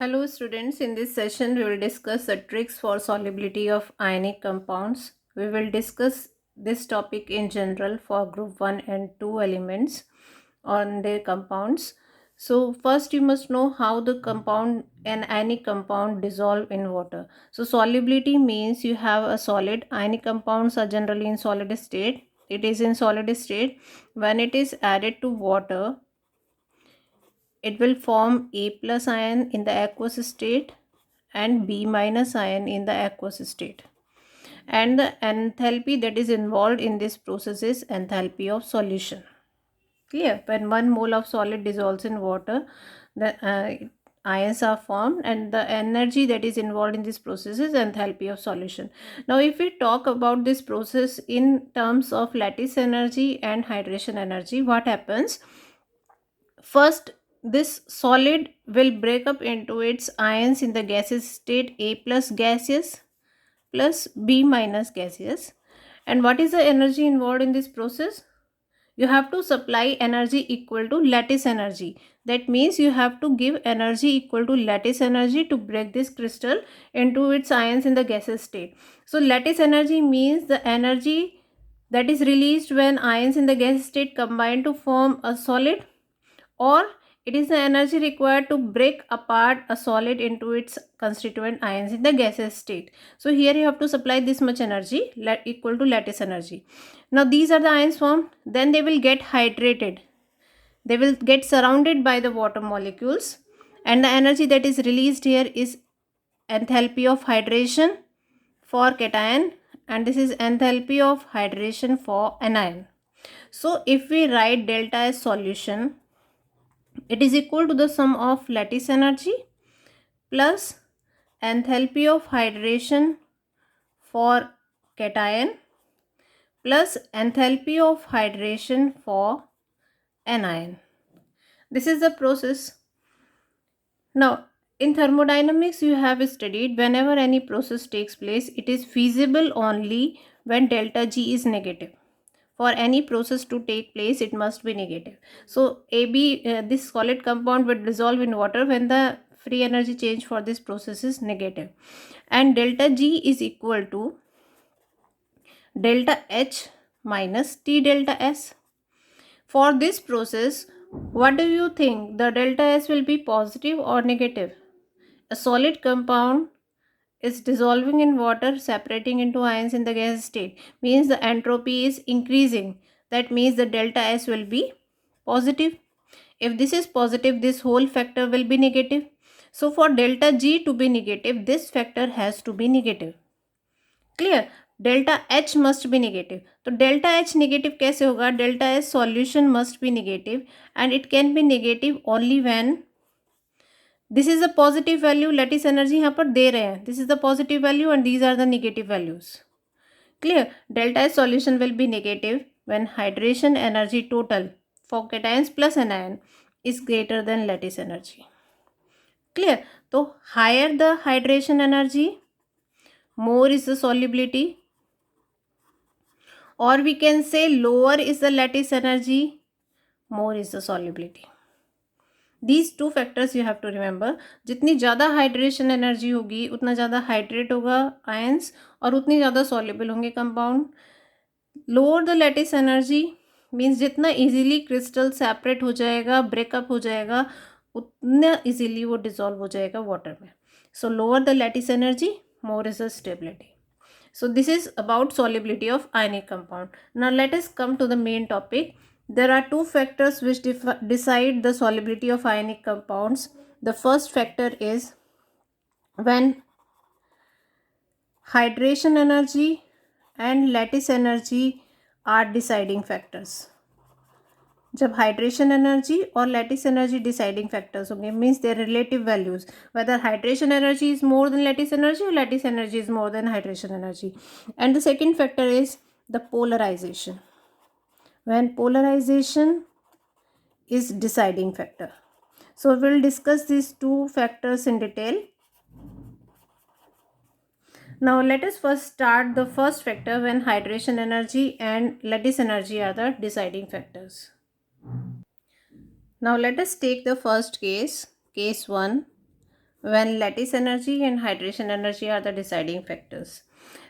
Hello students, in this session we will discuss the tricks for solubility of ionic compounds. We will discuss this topic in general for group 1 and 2 elements on their compounds. So first you must know how the compound an ionic compound dissolve in water. So solubility means you have a solid. Ionic compounds are generally in solid state. It is in solid state. When it is added to water, it will form A plus ion in the aqueous state and B minus ion in the aqueous state. And the enthalpy that is involved in this process is enthalpy of solution. Clear? When 1 mole of solid dissolves in water, the ions are formed, and the energy that is involved in this process is enthalpy of solution. Now if we talk about this process in terms of lattice energy and hydration energy, what happens? First, this solid will break up into its ions in the gaseous state, A plus gaseous plus B minus gaseous. And what is the energy involved in this process? You have to supply energy equal to lattice energy. That means you have to give energy equal to lattice energy to break this crystal into its ions in the gaseous state. So lattice energy means the energy that is released when ions in the gas state combine to form a solid, or it is the energy required to break apart a solid into its constituent ions in the gaseous state. So here you have to supply this much energy equal to lattice energy. Now these are the ions formed, then they will get hydrated. They will get surrounded by the water molecules, and the energy that is released here is enthalpy of hydration for cation, and this is enthalpy of hydration for anion. So if we write delta as solution, it is equal to the sum of lattice energy plus enthalpy of hydration for cation plus enthalpy of hydration for anion. This is the process. Now, in thermodynamics, you have studied whenever any process takes place, it is feasible only when delta G is negative. For any process to take place, it must be negative. So this solid compound will dissolve in water when the free energy change for this process is negative, and delta G is equal to delta H minus T delta S. For this process, what do you think, the delta S will be positive or negative? A solid compound is dissolving in water, separating into ions in the gas state, means the entropy is increasing. That means the delta S will be positive. If this is positive, this whole factor will be negative. So for delta G to be negative, this factor has to be negative. Clear? Delta H must be negative. So delta H negative कैसे होगा? Delta H solution must be negative, and it can be negative only when this is a positive value. lattice energy यहाँ पर दे रहे हैं. This is the positive value and these are the negative values. Clear? Delta S solution will be negative when hydration energy total for cations plus anion is greater than lattice energy. Clear? So higher the hydration energy, more is the solubility, or we can say lower is the lattice energy, more is the solubility. These two factors you have to remember. जितनी ज़्यादा hydration energy होगी उतना ज़्यादा hydrate होगा ions और उतनी ज़्यादा soluble होंगे compound. Lower the lattice energy means जितना इजीली क्रिस्टल सेपरेट हो जाएगा, ब्रेकअप हो जाएगा, उतना इजीली वो डिजॉल्व हो जाएगा वाटर में. सो lower the lattice energy, more is the stability. So this is about solubility of ionic compound. Now let us come to the main topic. There are two factors which decide the solubility of ionic compounds. The first factor is when hydration energy and lattice energy are deciding factors. जब hydration energy और lattice energy deciding factors होंगे, means their relative values, whether hydration energy is more than lattice energy और lattice energy is more than hydration energy. And the second factor is the polarisation. When polarisation is deciding factor. So we will discuss these two factors in detail. Now let us first start the first factor when hydration energy and lattice energy are the deciding factors. Now let us take the first case, case 1. when lattice energy and hydration energy are the deciding factors.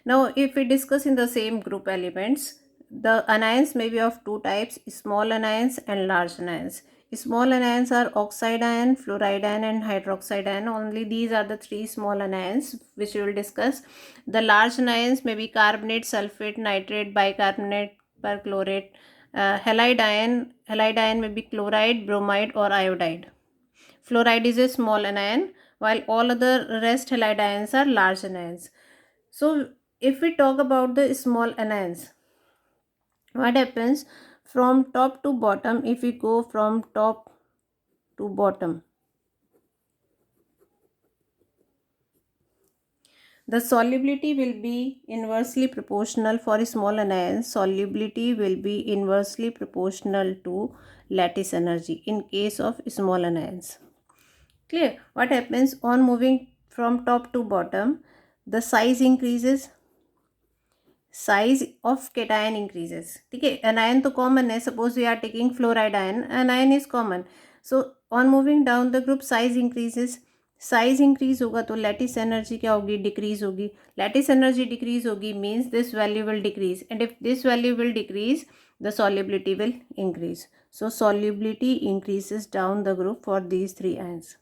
Now, if we discuss in the same group elements, the anions may be of two types, small anions and large anions. Small anions are oxide ion, fluoride ion and hydroxide ion. Only these are the three small anions which we will discuss. The large anions may be carbonate, sulfate, nitrate, bicarbonate, perchlorate. Halide ion may be chloride, bromide or iodide. Fluoride is a small anion, while all other rest halide ions are large anions. So, if we talk about the small anions, what happens from top to bottom? If we go from top to bottom, the solubility will be inversely proportional for small anions. Solubility will be inversely proportional to lattice energy in case of small anions. Clear? What happens on moving from top to bottom? The size increases, size of cation increases. ठीक है, anion तो common है. Suppose we are taking fluoride ion, anion is common. So on moving down the group, size increases. Size increase होगा तो lattice energy क्या होगी, decrease होगी. Lattice energy decrease होगी means this value will decrease, and if this value will decrease the solubility will increase. So solubility increases down the group for these three ions.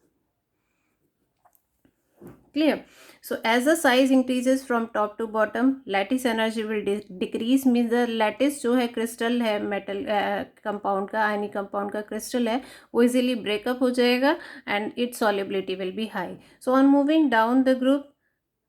Clear? So as the size increases from top to bottom, lattice energy will decrease. means the lattice जो है crystal है metal compound का, ionic compound का crystal है, वो easily breakup हो जाएगा and it's solubility will be high. So on moving down the group,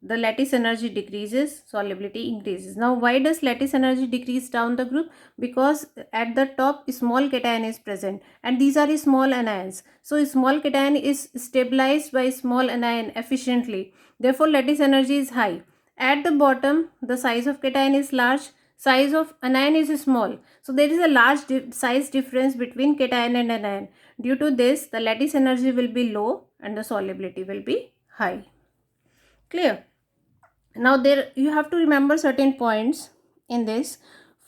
the lattice energy decreases, solubility increases. Now why does lattice energy decrease down the group? Because at the top small cation is present and these are small anions, so small cation is stabilized by small anion efficiently, therefore lattice energy is high. At the bottom the size of cation is large, size of anion is small, so there is a large size difference between cation and anion. Due to this the lattice energy will be low and the solubility will be high. Clear? Now there you have to remember certain points in this.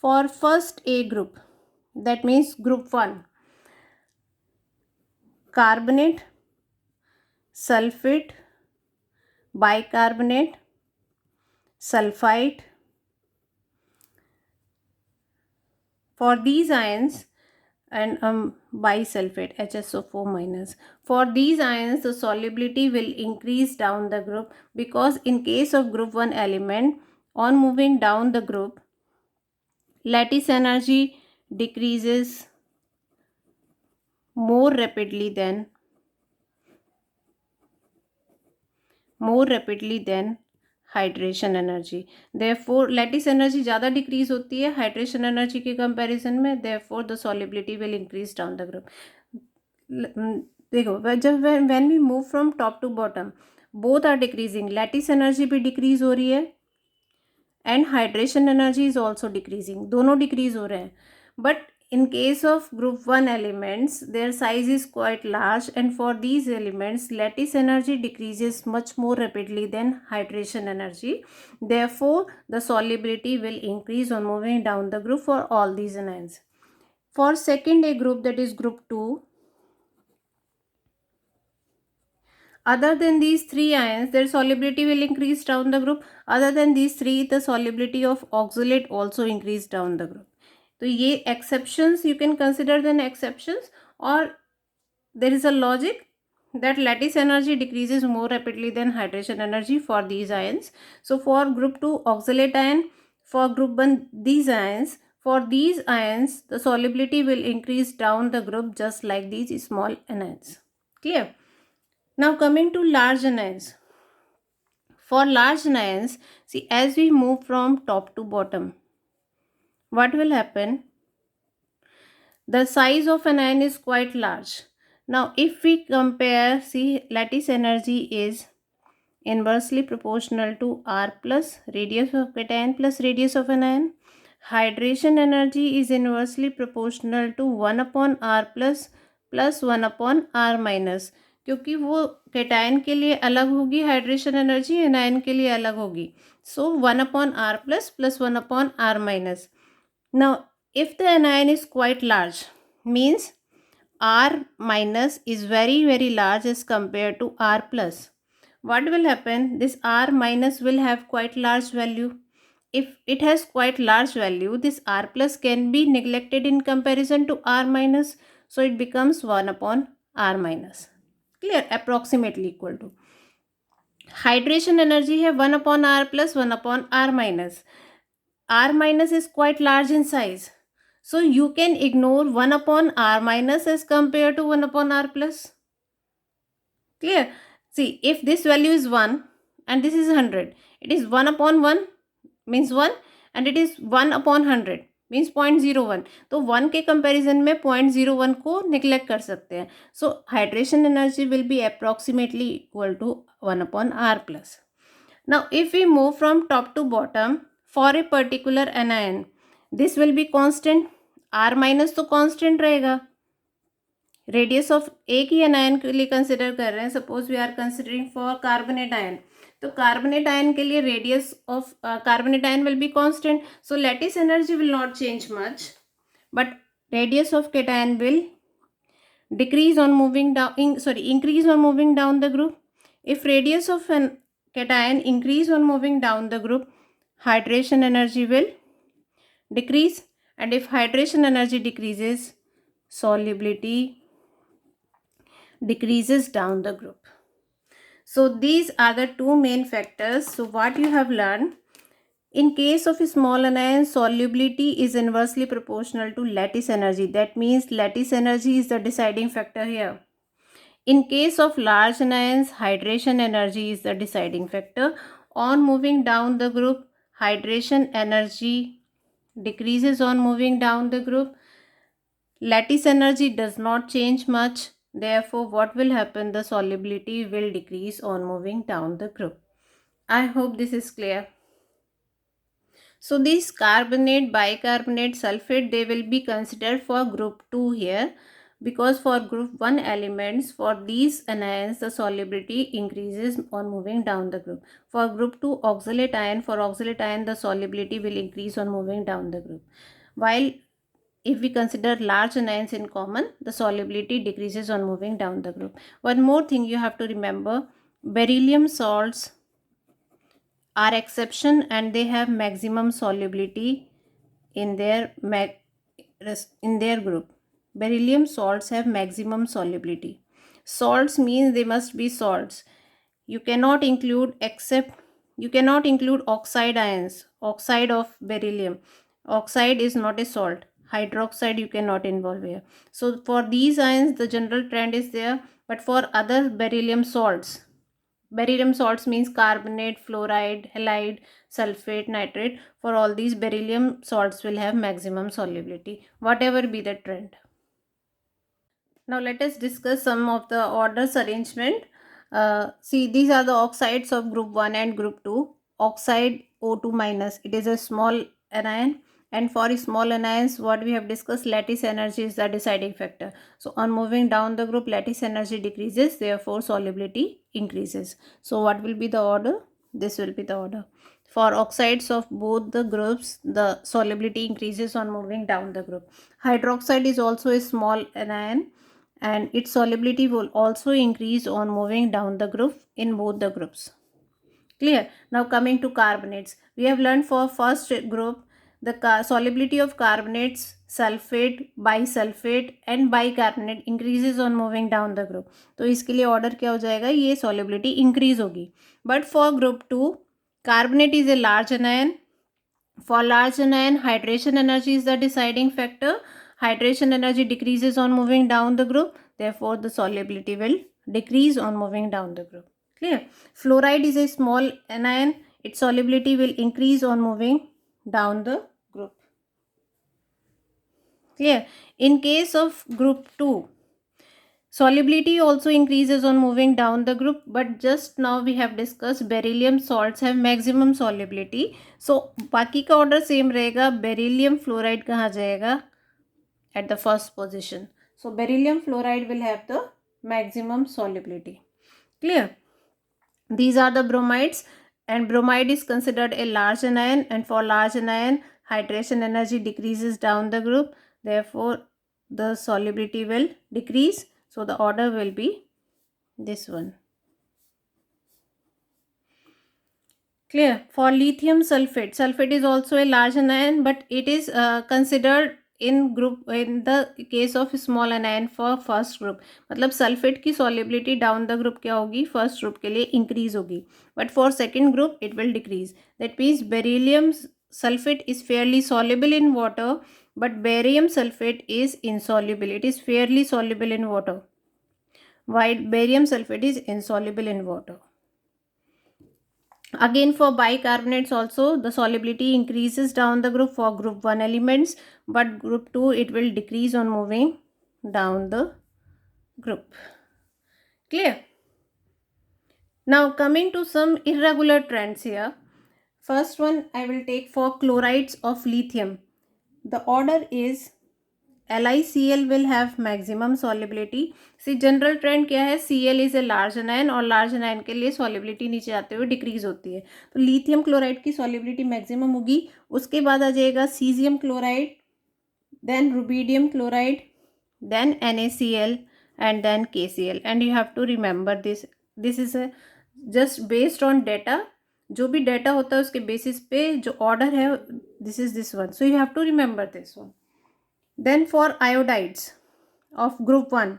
For first A group, that means group 1, carbonate, sulfate, bicarbonate, sulfite. For these ions, and bisulfate HSO4 minus. For these ions the solubility will increase down the group, because in case of group 1 element, on moving down the group, lattice energy decreases more rapidly than hydration energy. Therefore lattice energy ज़्यादा decrease होती है hydration energy के comparison में, therefore the solubility will increase down the group. देखो जब when we move from top to bottom, both are decreasing, lattice energy भी decrease हो रही है and hydration energy is also decreasing, दोनों डिक्रीज हो रहे हैं. But in case of group 1 elements, their size is quite large, and for these elements lattice energy decreases much more rapidly than hydration energy, therefore the solubility will increase on moving down the group for all these anions. For second A group, that is group 2, other than these three ions their solubility will increase down the group. Other than these three, the solubility of oxalate also increase down the group. तो ये exceptions, you can consider them exceptions, or there is a logic that lattice energy decreases more rapidly than hydration energy for these ions. So for group 2 oxalate ion, for group 1 these ions, for these ions the solubility will increase down the group just like these small anions. Clear? Now coming to large anions. For large anions, see, as we move from top to bottom, what will happen? The size of an ion is quite large. Now if we compare, see, lattice energy is inversely proportional to R plus radius of cation plus radius of an ion. Hydration energy is inversely proportional to 1 upon R plus 1 upon R minus, क्योंकि वो cation के लिए अलग होगी hydration energy, anion के लिए अलग होगी. सो 1 upon R plus 1 upon R minus. Now if the anion is quite large, means R minus is very large as compared to R plus. what will happen? This R minus will have quite large value. If it has quite large value, this R plus can be neglected in comparison to R minus. So it becomes 1 upon R minus. Clear? Approximately equal to. Hydration energy है 1 upon R plus 1 upon R minus. R minus is quite large in size. So you can ignore 1 upon R minus as compared to 1 upon R plus. Clear? See, if this value is 1 and this is 100, it is 1 upon 1 means 1 and it is 1 upon 100 means 0.01. तो 1 के comparison में 0.01 को neglect कर सकते हैं. So hydration energy will be approximately equal to 1 upon R plus. Now if we move from top to bottom for a particular anion, this will be constant. R minus तो constant रहेगा. Radius of एक ही anion के लिए consider कर रहे हैं. Suppose we are considering for carbonate ion. तो कार्बोनेट आयन के लिए radius of carbonate ion will be constant. So lattice energy will not change much, but radius of cation will decrease on moving down, increase on moving down the group. If radius of an cation increase on moving down the group, hydration energy will decrease, and if hydration energy decreases, solubility decreases down the group. So these are the two main factors. So what you have learned, in case of a small anion, solubility is inversely proportional to lattice energy. That means lattice energy is the deciding factor here. In case of large anions, hydration energy is the deciding factor. On moving down the group, hydration energy decreases on moving down the group. Lattice energy does not change much. Therefore, what will happen? The solubility will decrease on moving down the group. I hope this is clear. So these carbonate, bicarbonate, sulfate, they will be considered for group 2 here, because for group 1 elements, for these anions, the solubility increases on moving down the group. For group 2 oxalate ion, for oxalate ion, the solubility will increase on moving down the group. While if we consider large anions in common, the solubility decreases on moving down the group. One more thing you have to remember, beryllium salts are exception and they have maximum solubility in their group. Beryllium salts have maximum solubility. Salts means they must be salts. You cannot include oxide ions, oxide of beryllium. Oxide is not a salt. Hydroxide you cannot involve here. So for these ions the general trend is there, but for other beryllium salts means carbonate, fluoride, halide, sulfate, nitrate. For all these beryllium salts will have maximum solubility, whatever be the trend. Now let us discuss some of the orders arrangement. See, these are the oxides of group 1 and group 2. Oxide O2 minus, it is a small anion, and for small anions what we have discussed, lattice energy is the deciding factor. So on moving down the group, lattice energy decreases, therefore solubility increases. So what will be the order? This will be the order. For oxides of both the groups, the solubility increases on moving down the group. Hydroxide is also a small anion and its solubility will also increase on moving down the group in both the groups. Clear? Now coming to carbonates, we have learned for first group the solubility of carbonates, sulfate, bisulfate and bicarbonate increases on moving down the group. तो इसके लिए order क्या हो जाएगा? ये solubility increase होगी. But for group 2, carbonate is a large anion. For large anion, hydration energy is the deciding factor. Hydration energy decreases on moving down the group. Therefore, the solubility will decrease on moving down the group. Clear? Fluoride is a small anion. Its solubility will increase on moving down the group. Clear? In case of group 2, solubility also increases on moving down the group, but just now we have discussed beryllium salts have maximum solubility. So बाकी का order same रहेगा. Beryllium fluoride कहाँ जाएगा? At the first position. So beryllium fluoride will have the maximum solubility. Clear? These are the bromides, and bromide is considered a large anion, and for large anion hydration energy decreases down the group, therefore the solubility will decrease. So the order will be this one. Clear? For lithium sulfate, sulfate is also a large anion, but it is considered in the case of small anion for first group. मतलब sulphate की solubility down the group क्या होगी, first group के लिए increase होगी, but for second group it will decrease. That means beryllium sulfate is fairly soluble in water, but barium sulfate is insoluble. It is fairly soluble in water, while barium sulfate is insoluble in water. Again, for bicarbonates also, the solubility increases down the group for group 1 elements, but group 2 it will decrease on moving down the group. Clear? Now coming to some irregular trends here. First one I will take for chlorides of lithium. The order is LiCl will have maximum solubility. See general trend क्या है, Cl is a large anion और large अनायन के लिए solubility नीचे आते हुए decrease होती है, तो लिथियम क्लोराइड की सॉलिबिलिटी मैक्सिमम होगी. उसके बाद आ जाएगा caesium chloride, then rubidium chloride, then NaCl and then KCl. And you have to remember this is just based on data. जो भी डेटा होता है उसके बेसिस पे जो ऑर्डर है, this one, so you have to remember this one. Then for iodides of group 1,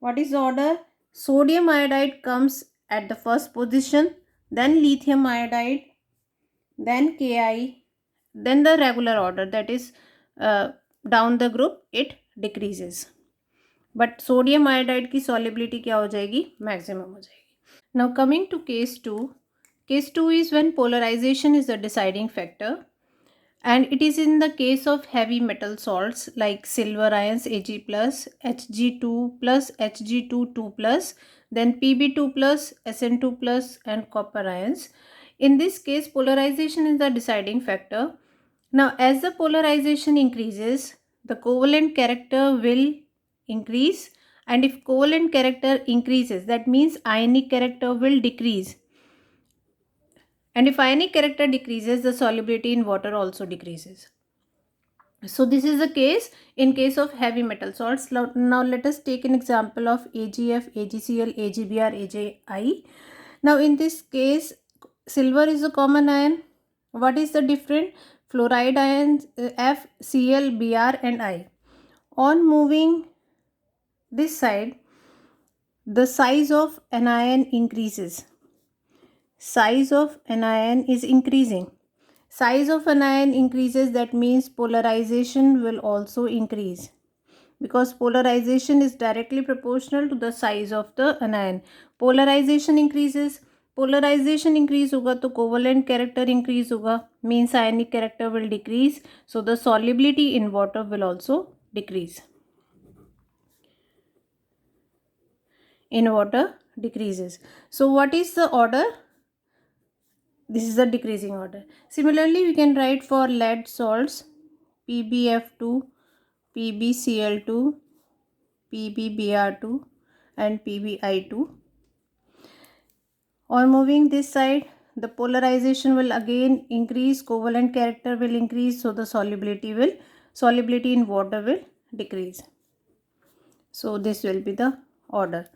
what is the order? Sodium iodide comes at the first position, then lithium iodide, then Ki, then the regular order, that is down the group it decreases. But sodium iodide की solubility क्या हो जाएगी, maximum हो जाएगी. Now coming to case 2. Case 2 is when polarization is the deciding factor. And it is in the case of heavy metal salts like silver ions Ag plus, Hg2 plus, Hg2 2 plus, then Pb2 plus, Sn2 plus and copper ions. In this case, polarization is the deciding factor. Now as the polarization increases, the covalent character will increase, and if covalent character increases, that means ionic character will decrease. And if ionic character decreases, the solubility in water also decreases. So this is the case in case of heavy metal salts. Now let us take an example of AgF, AgCl, AgBr, AgI. Now in this case, silver is a common ion. What is the different? Fluoride ions F, Cl, Br and I. On moving this side, the size of an ion increases. Size of an ion is increasing. Size of an ion increases, that means polarization will also increase, because polarization is directly proportional to the size of the anion. Polarization increases, polarization increase होगा तो covalent character increase होगा, means ionic character will decrease, so the solubility in water will also decrease. In water decreases. So what is the order? This is the decreasing order. Similarly, we can write for lead salts PbF2, PbCl2, PbBr2 and PbI2. On moving this side, the polarization will again increase, covalent character will increase, so the solubility in water will decrease. So this will be the order.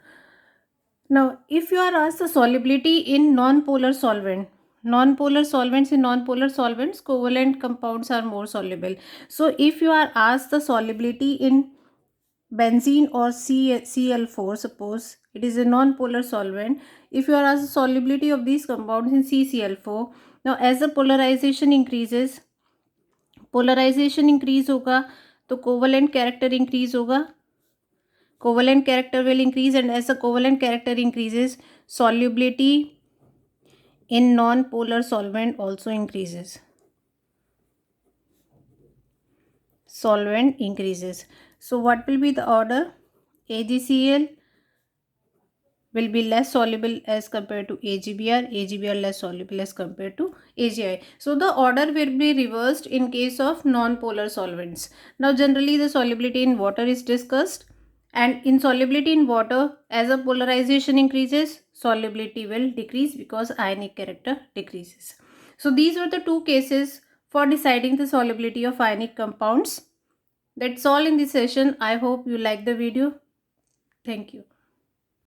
Now, if you are asked the solubility in non-polar solvents, in non-polar solvents, covalent compounds are more soluble. So if you are asked the solubility in benzene or Cl4, suppose it is a non-polar solvent, if you are asked the solubility of these compounds in CCl4, now as the polarization increase होगा तो covalent character increase होगा, covalent character will increase, and as the covalent character increases, solubility in non-polar solvent also increases. Solvent increases. So what will be the order? AgCl will be less soluble as compared to AgBr, AgBr less soluble as compared to AgI. So the order will be reversed in case of non-polar solvents. Now generally the solubility in water is discussed, and in solubility in water, as the polarization increases, solubility will decrease because ionic character decreases. So these were the two cases for deciding the solubility of ionic compounds. That's all in this session. I hope you like the video. Thank you.